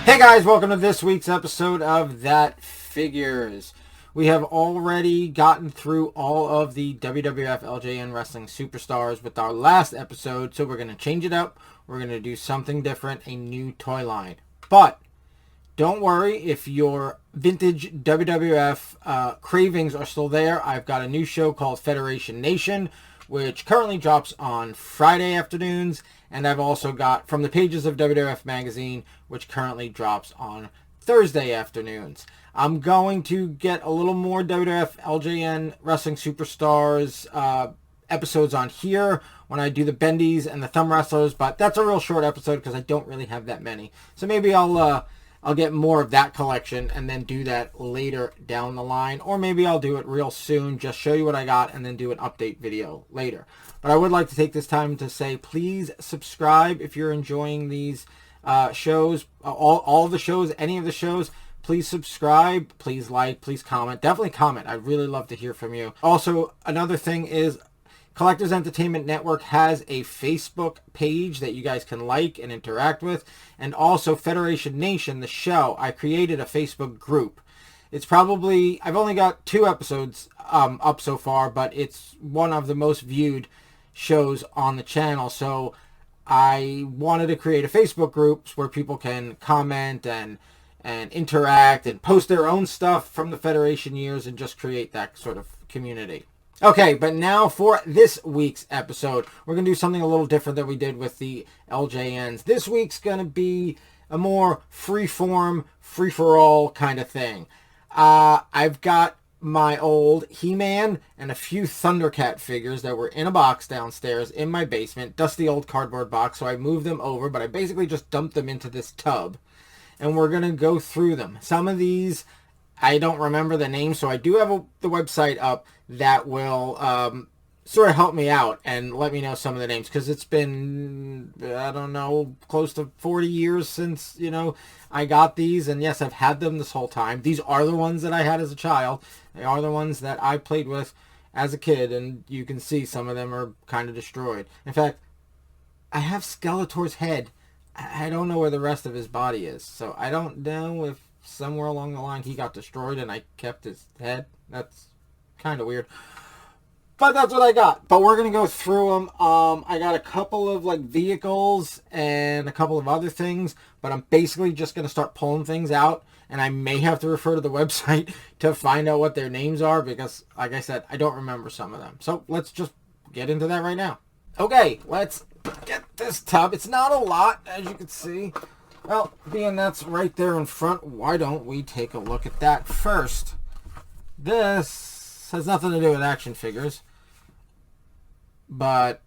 Hey guys, welcome to this week's episode of That Figures. We have already gotten through all of the WWF LJN Wrestling Superstars with our last episode, so we're going to change it up. We're going to do something different, a new toy line. But don't worry, if your vintage WWF cravings are still there, I've got a new show called Federation Nation, which currently drops on Friday afternoons. And I've also got From the Pages of WWF Magazine, which currently drops on Thursday afternoons. I'm going to get a little more WWF LJN Wrestling Superstars episodes on here when I do the bendies and the thumb wrestlers, but that's a real short episode because I don't really have that many. So maybe I'll get more of that collection and then do that later down the line, or maybe I'll do it real soon, just show you what I got and then do an update video later. But I would like to take this time to say, please subscribe if you're enjoying these shows, all the shows, any of the shows. Please subscribe, please like, please comment. Definitely comment. I'd really love to hear from you. Also, another thing is Collectors Entertainment Network has a Facebook page that you guys can like and interact with. And also Federation Nation, the show, I created a Facebook group. It's probably, I've only got 2 episodes up so far, but it's one of the most viewed shows on the channel. So I wanted to create a Facebook group where people can comment and interact and post their own stuff from the Federation years and just create that sort of community. Okay, but now for this week's episode, we're going to do something a little different than we did with the LJNs. This week's going to be a more free-form, free-for-all kind of thing. I've got my old He-Man and a few Thundercat figures that were in a box downstairs in my basement, dusty old cardboard box, so I moved them over, but I basically just dumped them into this tub, and we're going to go through them. Some of these, I don't remember the names, so I do have the website up that will sort of help me out and let me know some of the names, because it's been, I don't know, close to 40 years since, I got these, and yes, I've had them this whole time. These are the ones that I had as a child. They are the ones that I played with as a kid, and you can see some of them are kind of destroyed. In fact, I have Skeletor's head. I don't know where the rest of his body is, so I don't know if somewhere along the line he got destroyed and I kept his head. That's kind of weird. But that's what I got. But we're going to go through them. I got a couple of vehicles and a couple of other things, but I'm basically just going to start pulling things out, and I may have to refer to the website to find out what their names are because, like I said, I don't remember some of them. So let's just get into that right now. Okay, let's get this tub. It's not a lot, as you can see. Well, being that's right there in front, why don't we take a look at that first? This has nothing to do with action figures, but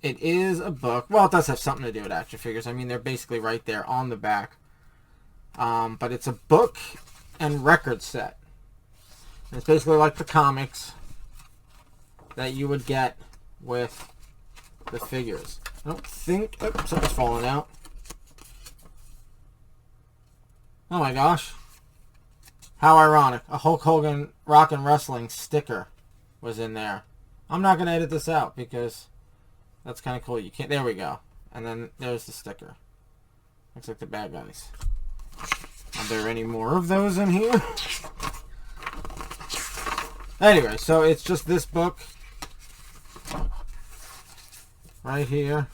it is a book. Well, it does have something to do with action figures. I mean, they're basically right there on the back. But it's a book and record set. And it's basically like the comics that you would get with the figures. I don't think... Oh, something's falling out. Oh my gosh. How ironic. A Hulk Hogan Rockon Wrestling sticker was in there. I'm not going to edit this out because that's kind of cool. You can't... There we go. And then there's the sticker. Looks like the bad guys. Are there any more of those in here? Anyway, so it's just this book right here.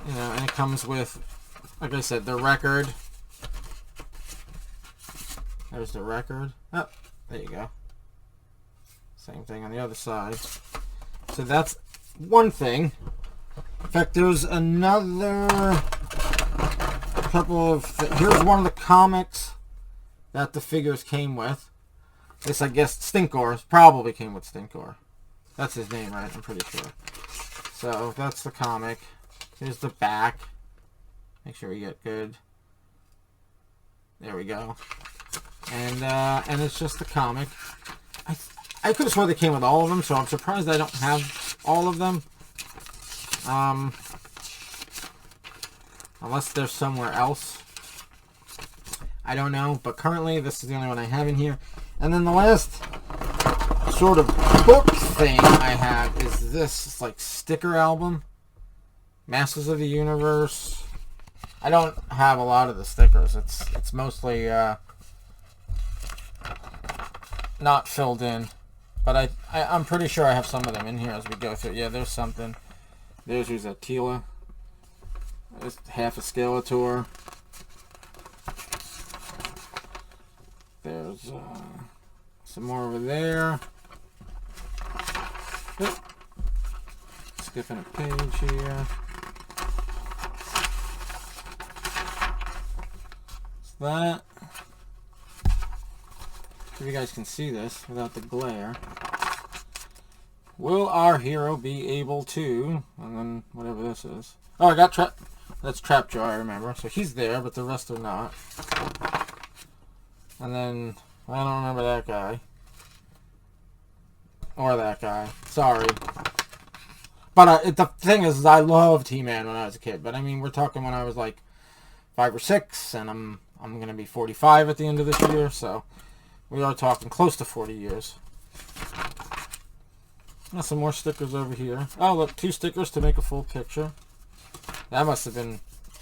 And it comes with, like I said, the record. There's the record. Oh, there you go. Same thing on the other side. So that's one thing. In fact, there's another couple of... Here's one of the comics that the figures came with. This, I guess, Stinkor probably came with Stinkor. That's his name, right? I'm pretty sure. So, that's the comic. Here's the back. Make sure we get good. There we go. And it's just the comic. I could have sworn they came with all of them, so I'm surprised I don't have all of them. Unless they're somewhere else. I don't know, but currently this is the only one I have in here. And then the last sort of book thing I have is this like sticker album. Masters of the Universe. I don't have a lot of the stickers. It's mostly not filled in. But I'm pretty sure I have some of them in here as we go through. Yeah, there's something. There's Attila. There's half a Skeletor. There's some more over there. Oop. Skipping a page here. It's that. If you guys can see this without the glare. Will our hero be able to... And then whatever this is. Oh, I got Trap... That's Trapjaw, I remember. So he's there, but the rest are not. And then... I don't remember that guy. Or that guy. Sorry. But the thing is, I loved He-Man when I was a kid. But I mean, we're talking when I was like 5 or 6. And I'm going to be 45 at the end of this year. So we are talking close to 40 years. Got some more stickers over here. Oh, look, 2 stickers to make a full picture. That must have been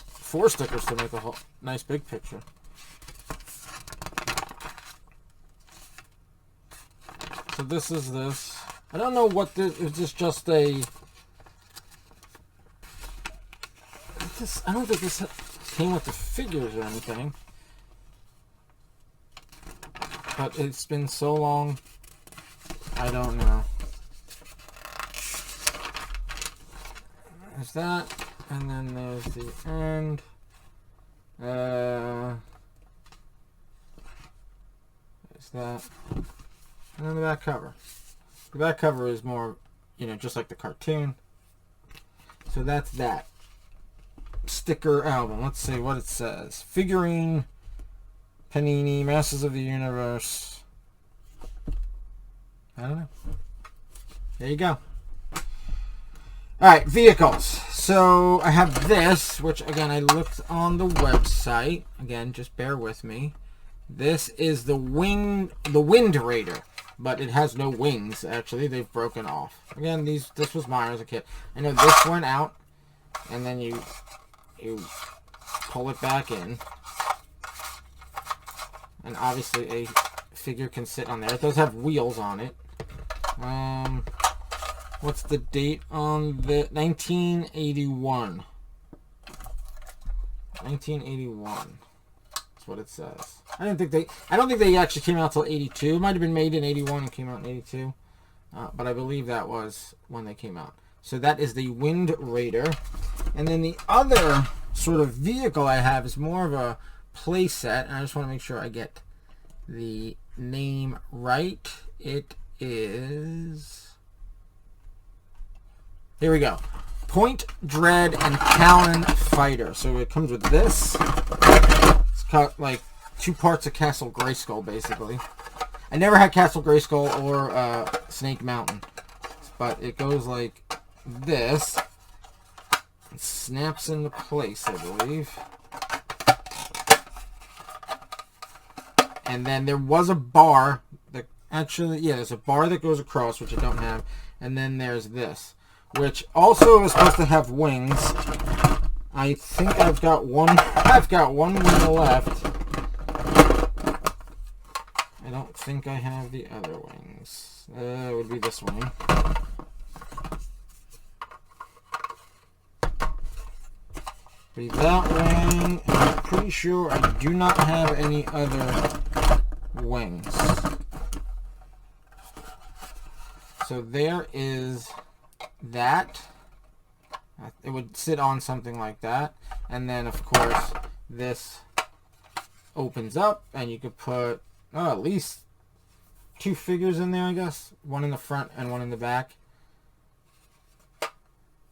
4 stickers to make a whole nice big picture. So this is this. I don't know what this is. This just a... I don't think this came with the figures or anything. But it's been so long. I don't know. There's that, and then there's the end. There's that, and then the back cover. The back cover is more, you know, just like the cartoon. So that's that. Sticker album. Let's see what it says. Figurine, Panini, Masters of the Universe. I don't know. There you go. Alright, vehicles. So I have this, which again I looked on the website. Again, just bear with me. This is the Wind Raider, but it has no wings. Actually, they've broken off. Again, this was mine as a kid. I know this went out, and then you pull it back in, and obviously a figure can sit on there. It does have wheels on it. What's the date on the 1981? 1981. That's what it says. I don't think they actually came out till 82. It might have been made in 81 and came out in 82. But I believe that was when they came out. So that is the Wind Raider. And then the other sort of vehicle I have is more of a play set. And I just want to make sure I get the name right. It is... Here we go. Point, Dread, and Talon Fighter. So it comes with this. It's got like 2 parts of Castle Grayskull, basically. I never had Castle Grayskull or Snake Mountain. But it goes like this. It snaps into place, I believe. And then there was a bar. That actually, yeah, there's a bar that goes across, which I don't have. And then there's this, which also is supposed to have wings. I think I've got one wing left. I don't think I have the other wings. It would be this wing. Be that wing, and I'm pretty sure I do not have any other wings. So there is that. It would sit on something like that. And then, of course, this opens up, and you could put at least 2 figures in there, I guess. One in the front and one in the back.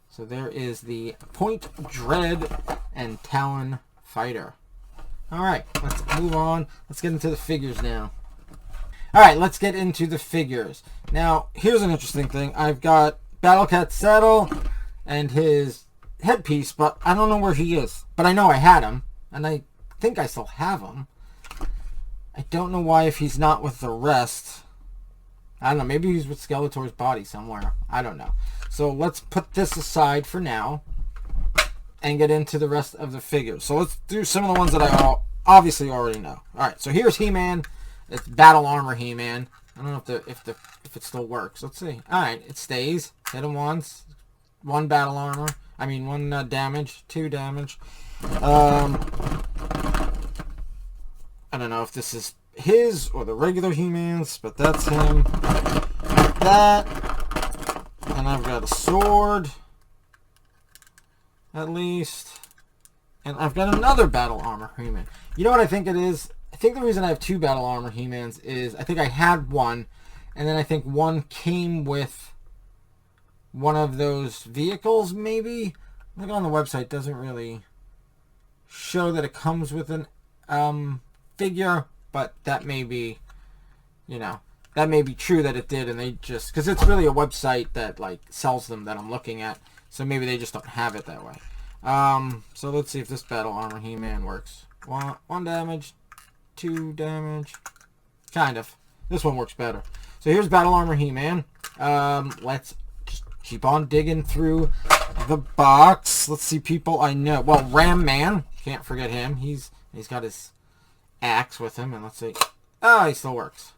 So there is the Point, Dread, and Talon Fighter. Alright, let's move on. Let's get into the figures now. Alright, let's get into the figures. Now, here's an interesting thing. I've got Battlecat's saddle and his headpiece, but I don't know where he is. But I know I had him, and I think I still have him. I don't know why if he's not with the rest. I don't know. Maybe he's with Skeletor's body somewhere. I don't know. So let's put this aside for now. and get into the rest of the figures. So let's do some of the ones that I obviously already know. All right, so here's He-Man. It's Battle Armor He-Man. I don't know if it still works. Let's see. All right, it stays. Hit him once. 1 battle armor. I mean 1 damage. 2 damage. I don't know if this is his or the regular He-Man's, but that's him. That. And I've got a sword. At least. And I've got another Battle Armor He-Man. You know what I think it is? I think the reason I have 2 Battle Armor He-Mans is I think I had one, and then I think one came with one of those vehicles, maybe? Look on the website, it doesn't really show that it comes with an figure, but that may be, you know, that may be true that it did, and they just, because it's really a website that, like, sells them that I'm looking at, so maybe they just don't have it that way. So let's see if this Battle Armor He-Man works. 1 damage, 2 damage, kind of. This one works better. So here's Battle Armor He-Man. Let's just keep on digging through the box. Let's see people I know. Well, Ram Man, can't forget him. He's got his axe with him, and let's see. Oh, he still works.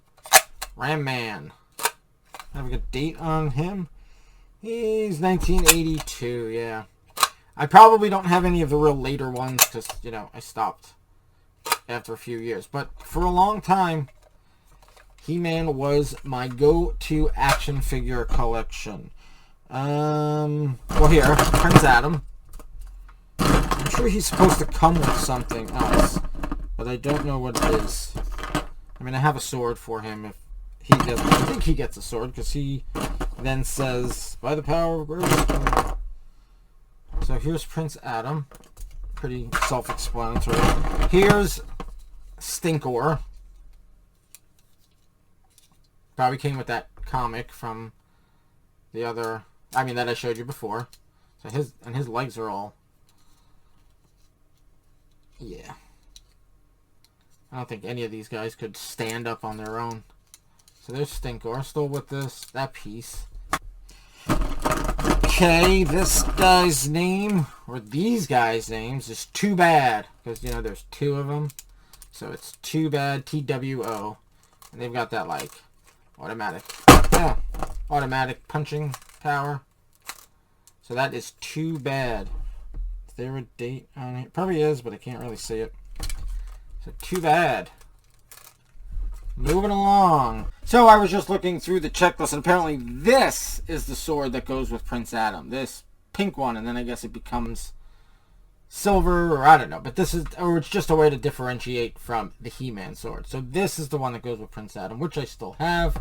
Ram Man. Have a good date on him. He's 1982. Yeah. I probably don't have any of the real later ones because, you know, I stopped after a few years. But for a long time, He-Man was my go-to action figure collection. Well, here, Prince Adam. I'm sure he's supposed to come with something else, but I don't know what it is. I mean, I have a sword for him if he gets. I think he gets a sword because he then says, "By the power of Orco." So here's Prince Adam. Pretty self-explanatory. Here's Stinkor. Probably came with that comic from the other, I mean, that I showed you before. So his legs are all, yeah. I don't think any of these guys could stand up on their own. So there's Stinkor, still with that piece. Okay, this guy's name, or these guys' names, is Too Bad. Because, you know, there's 2 of them. So it's Too Bad, TWO. And they've got that, like, automatic punching power. So that is Too Bad. Is there a date on it? Probably is, but I can't really see it. So Too Bad. Moving along. So I was just looking through the checklist, and apparently this is the sword that goes with Prince Adam. This pink one, and then I guess it becomes silver, or I don't know. But this is, or it's just a way to differentiate from the He-Man sword. So this is the one that goes with Prince Adam, which I still have.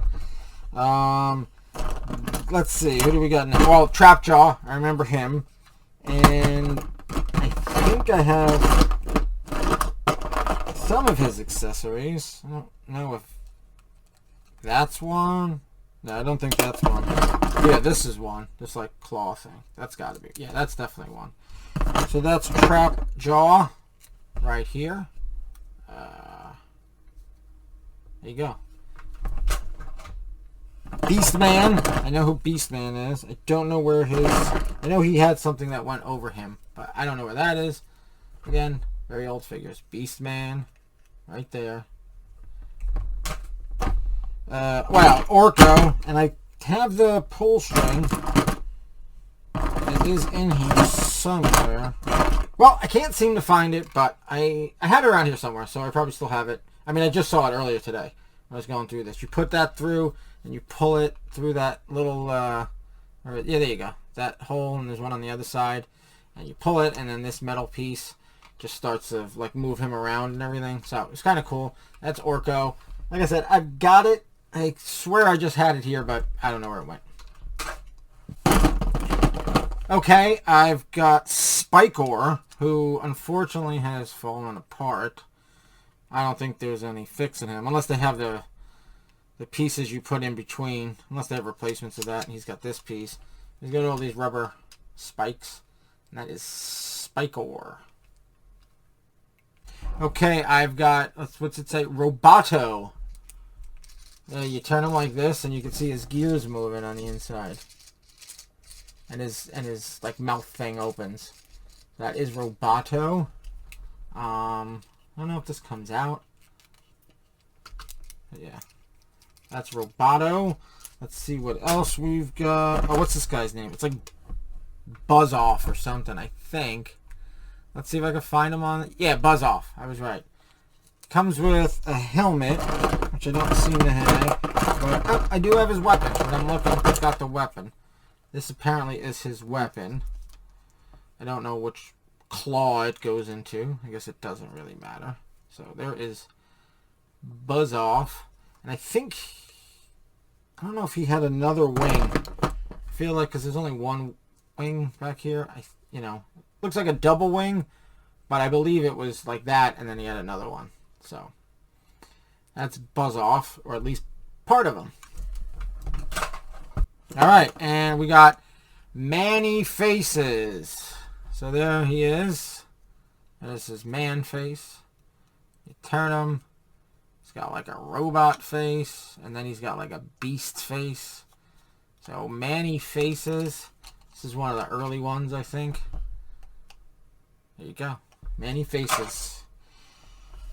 Let's see, who do we got now? Well, Trapjaw, I remember him. And I think I have some of his accessories. I don't know if that's one. No, I don't think that's one. Yeah, this is one. This, like, claw thing. That's got to be. Yeah, that's definitely one. So that's Trapjaw right here. There you go. Beastman. I know who Beastman is. I don't know where his... I know he had something that went over him, but I don't know where that is. Again, very old figures. Beastman. Right there. Wow, Orco. And I have the pull string. It is in here somewhere. Well, I can't seem to find it, but I had it around here somewhere, so I probably still have it. I mean, I just saw it earlier today when I was going through this. You put that through, and you pull it through that little, yeah, there you go. That hole, and there's one on the other side. And you pull it, and then this metal piece just starts to, like, move him around and everything. So it's kind of cool. That's Orco. Like I said, I've got it. I swear I just had it here, but I don't know where it went. Okay, I've got Spikor, who unfortunately has fallen apart. I don't think there's any fixing him, unless they have the pieces you put in between, unless they have replacements of that. And he's got this piece. He's got all these rubber spikes, and that is Spikor. Okay, I've got, what's it say? Roboto. You turn him like this, and you can see his gears moving on the inside. And his like mouth thing opens. That is Roboto. I don't know if this comes out. But yeah. That's Roboto. Let's see what else we've got. Oh, what's this guy's name? It's like Buzz Off or something, I think. Let's see if I can find him on... Yeah, Buzz Off. I was right. Comes with a helmet, which I don't seem to have. But oh, I do have his weapon. When I'm looking, I've got the weapon. This apparently is his weapon. I don't know which claw it goes into. I guess it doesn't really matter. So there is Buzz Off. And I think... I don't know if he had another wing. I feel like, because there's only one wing back here. Looks like a double wing. But I believe it was like that, and then he had another one. So, that's Buzz Off, or at least part of him. Alright, and we got Manny Faces. So there he is. This is man face. You turn him. He's got like a robot face, and then he's got like a beast face. So, Manny Faces. This is one of the early ones, I think. There you go. Manny Faces.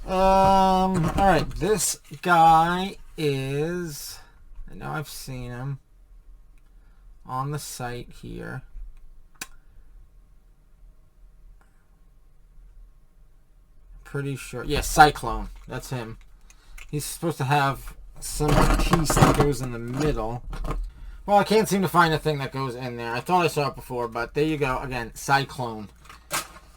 Alright, this guy is... I know I've seen him on the site here. Pretty sure. Yeah, Cyclone. That's him. He's supposed to have some piece that goes in the middle. Well, I can't seem to find a thing that goes in there. I thought I saw it before, but there you go. Again, Cyclone.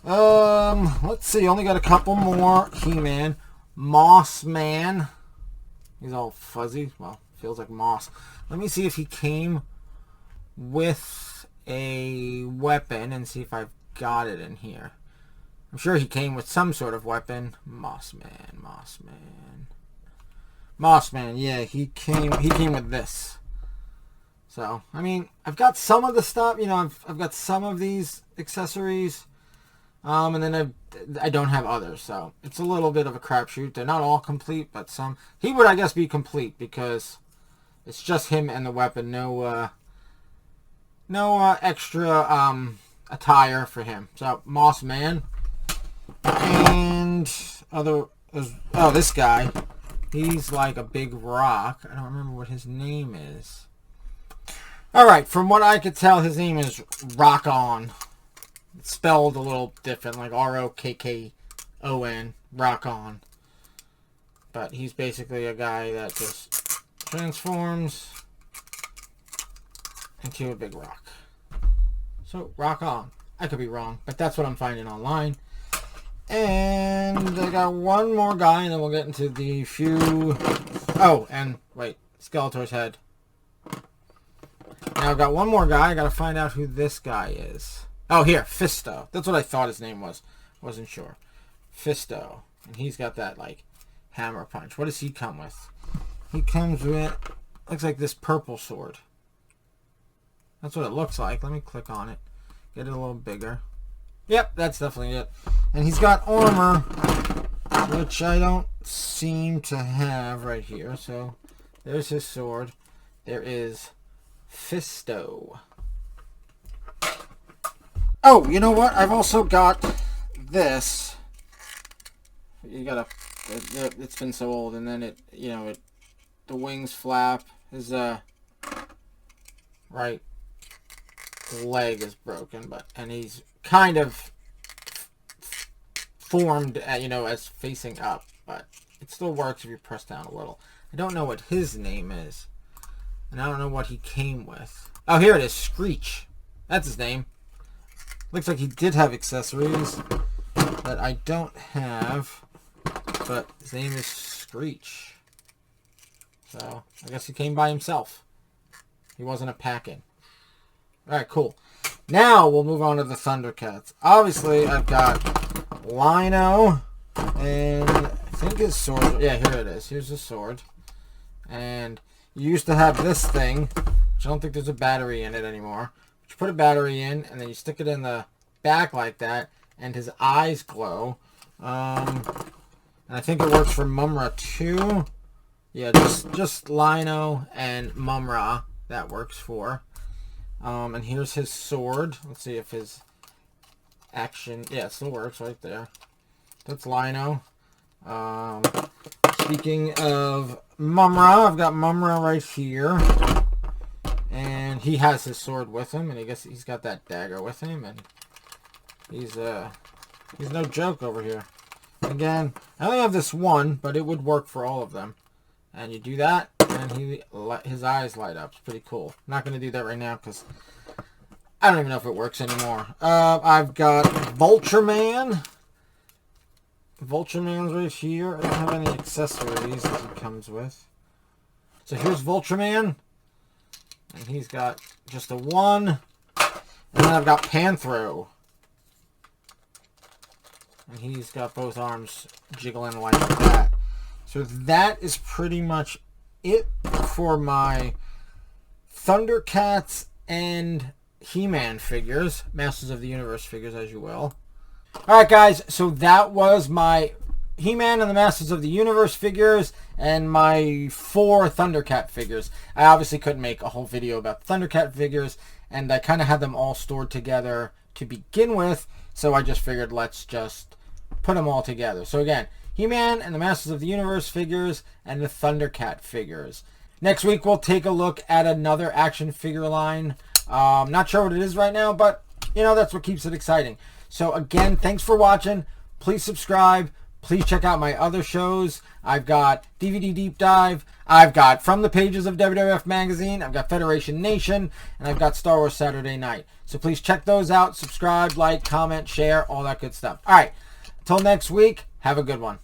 Let's see. Only got a couple more. He-Man. Moss Man. He's all fuzzy. Well, feels like moss. Let me see if he came with a weapon and see if I've got it in here. I'm sure he came with some sort of weapon. Moss Man. Moss Man. Moss Man. Yeah, he came with this. So, I mean, I've got some of the stuff. I've got some of these accessories. And then I don't have others, so it's a little bit of a crapshoot. They're not all complete, but some. He would, I guess, be complete because it's just him and the weapon. No extra attire for him. So Moss Man and this guy. He's like a big rock. I don't remember what his name is. All right, from what I could tell, his name is Rockon. It's spelled a little different, like R-O-K-K-O-N, Rockon. But he's basically a guy that just transforms into a big rock. So, Rockon. I could be wrong, but that's what I'm finding online. And I got one more guy, and then we'll get into the few... Oh, and wait, Skeletor's head. Now I've got one more guy. I got to find out who this guy is. Oh, here, Fisto. That's what I thought his name was. Wasn't sure. Fisto. And he's got that, like, hammer punch. What does he come with? He comes with, looks like this purple sword. That's what it looks like. Let me click on it. Get it a little bigger. Yep, that's definitely it. And he's got armor, which I don't seem to have right here. So, there's his sword. There is Fisto. Oh, you know what? I've also got this. It's been so old, and then the wings flap. His right leg is broken, and he's kind of formed, as facing up, but it still works if you press down a little. I don't know what his name is, and I don't know what he came with. Oh, here it is, Screech. That's his name. Looks like he did have accessories that I don't have, but his name is Screech. So, I guess he came by himself. He wasn't a pack-in. Alright, cool. Now, we'll move on to the Thundercats. Obviously, I've got Lino, and I think his sword... Yeah, here it is. Here's his sword. And you used to have this thing, which I don't think there's a battery in it anymore. You put a battery in, and then you stick it in the back like that, and his eyes glow. And I think it works for Mumra too. Yeah, just Lino and Mumra that works for. And here's his sword. Let's see if his action. Yeah, it still works right there. That's Lino. Speaking of Mumra, I've got Mumra right here. And he has his sword with him, and I guess he's got that dagger with him, and he's no joke over here. Again, I only have this one, but it would work for all of them. And you do that, and his eyes light up. It's pretty cool. I'm not going to do that right now because I don't even know if it works anymore. I've got Vulture Man. Vulture Man's right here. I don't have any accessories that he comes with. So here's Vulture Man. And he's got just a 1. And then I've got Panthro. And he's got both arms jiggling like that. So that is pretty much it for my Thundercats and He-Man figures. Masters of the Universe figures, as you will. Alright guys, so that was my He-Man and the Masters of the Universe figures and my 4 Thundercat figures. I obviously couldn't make a whole video about Thundercat figures, and I kind of had them all stored together to begin with, so I just figured let's just put them all together. So again, He-Man and the Masters of the Universe figures and the Thundercat figures. Next week we'll take a look at another action figure line. Not sure what it is right now, but you know, that's what keeps it exciting. So again, thanks for watching. Please subscribe. Please check out my other shows. I've got DVD Deep Dive. I've got From the Pages of WWF Magazine. I've got Federation Nation. And I've got Star Wars Saturday Night. So please check those out. Subscribe, like, comment, share, all that good stuff. All right. Until next week, have a good one.